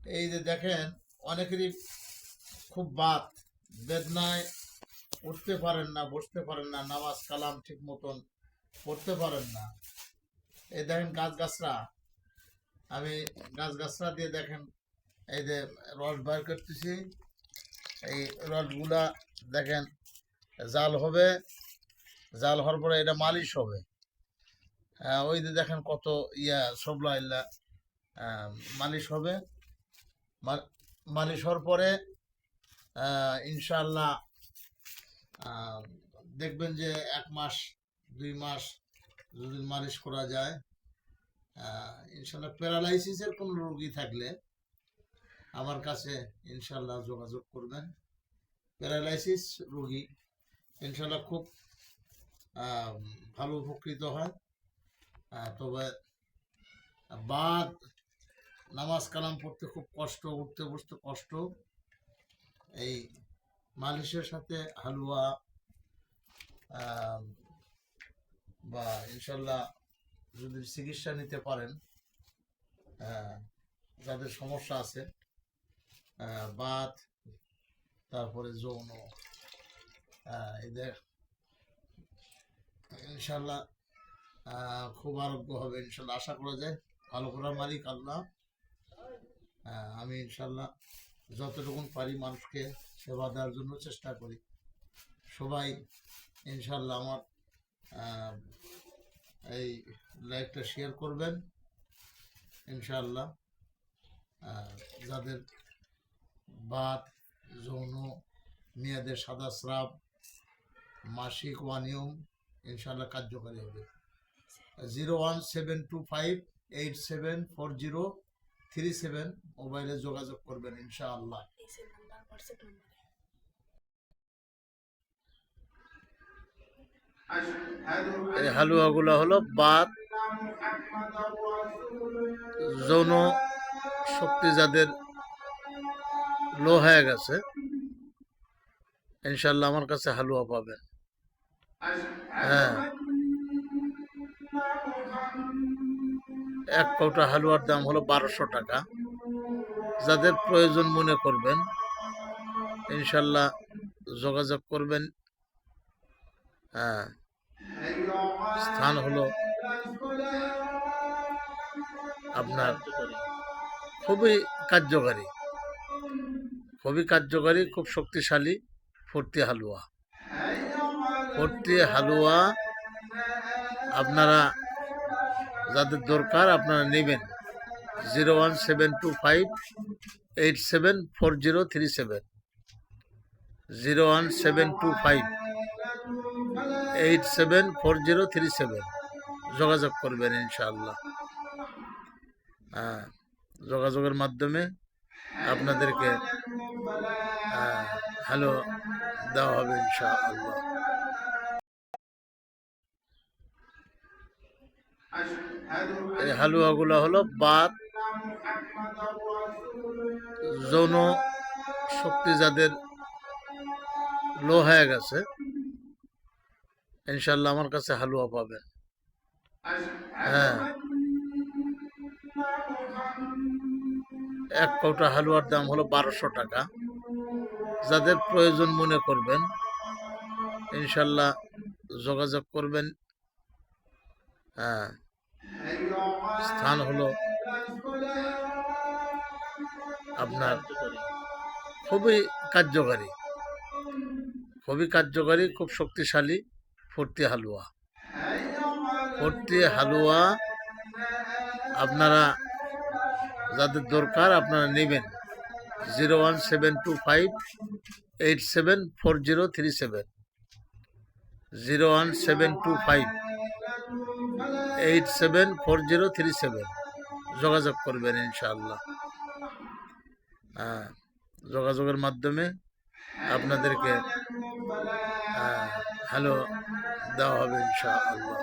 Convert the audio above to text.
এই যে দেখেন, অনেকেরই খুব বাত, বেদনায় উঠতে পারেন না, বসতে পারেন না, নামাজ কালাম ঠিক মতন পড়তে পারেন না। এই দেখেন গাছগাছরা, আমি গাছগাছরা দিয়ে দেখেন এই যে রস বার করতেছি। এই রসগুলা দেখেন জাল হবে, জাল হওয়ার পরে এটা মালিশ হবে। ওই যে দেখেন কত সবলা ইল্লা মালিশ হবে। মালিশ হওয়ার পরে ইনশাআল্লাহ দেখবেন যে 1 মাস 2 মাস যদি মালিশ করা যায়, ইনশাআল্লাহ প্যারালাইসিসের কোনো রোগী থাকলে আমার কাছে ইনশাআল্লাহ যোগাযোগ করবেন। প্যারালাইসিস রোগী ইনশাআল্লাহ খুব ভালো উপকৃত হয়। তবে বাদ, নামাজ কালাম পড়তে খুব কষ্ট, উঠতে বসতে কষ্ট, এই মালিশের সাথে হালুয়া বা ইনশাল্লাহ যদি চিকিৎসা নিতে পারেন, যাদের সমস্যা আছে বাত, তারপরে যৌন, এদের ইনশাল্লাহ খুব আরোগ্য হবে ইনশাল্লাহ, আশা করা যায়। ভালো করার মালিক আল্লাহ। আমি ইনশাল্লাহ যতটুকু পারি মানুষকে সেবা দেওয়ার জন্য চেষ্টা করি। সবাই ইনশাল্লাহ আমার এই লাইভটা শেয়ার করবেন ইনশাল্লাহ। যাদের বাত, যৌন, মেয়েদের সাদা স্রাব, মাসিক অনিয়ম ইনশাল্লাহ কার্যকারী হবে। 01725874037 মোবাইলে যোগাযোগ করবেন ইনশাআল্লাহ। এই হালুয়াগুলো হলো বাত, যৌন শক্তি যাদের লো হয়ে গেছে, ইনশাল্লাহ আমার কাছে হালুয়া পাবেন। হ্যাঁ, 1 কৌটা হালুয়ার দাম হলো 1200 টাকা। যাদের প্রয়োজন মনে করবেন ইনশাল্লাহ যোগাযোগ করবেন। হ্যাঁ, স্থান হলো আপনার খুবই কার্যকারী, খুবই কার্যকারী, খুব শক্তিশালী ফুর্তি হালুয়া। ফুর্তি হালুয়া আপনারা যাদের দরকার আপনারা নেবেন। 01725874037 01725874037 যোগাযোগ করবেন ইনশাআল্লাহ। যোগাযোগের মাধ্যমে আপনাদেরকে হ্যালো দেওয়া হবে ইনশাআল্লাহ। এই হালুয়াগুলো হলো বাত, যৌন শক্তি যাদের লো হয়ে গেছে, ইনশাল্লাহ আমার কাছে হালুয়া পাবেন। হ্যাঁ, 1 কৌটা হালুয়ার দাম হলো 1200 টাকা। যাদের প্রয়োজন মনে করবেন ইনশাল্লাহ যোগাযোগ করবেন। হ্যাঁ, স্থান হলো আপনার খুবই কার্যকারী, খুবই কার্যকারী, খুব শক্তিশালী ফুর্তি হালুয়া। ফুর্তি হালুয়া আপনারা যাদের দরকার আপনারা নেবেন। 01725874037 01725874037 যোগাযোগ করবেন ইনশাআল্লাহ। যোগাযোগের মাধ্যমে আপনাদেরকে হ্যালো দেওয়া হবে ইনশাআল্লাহ।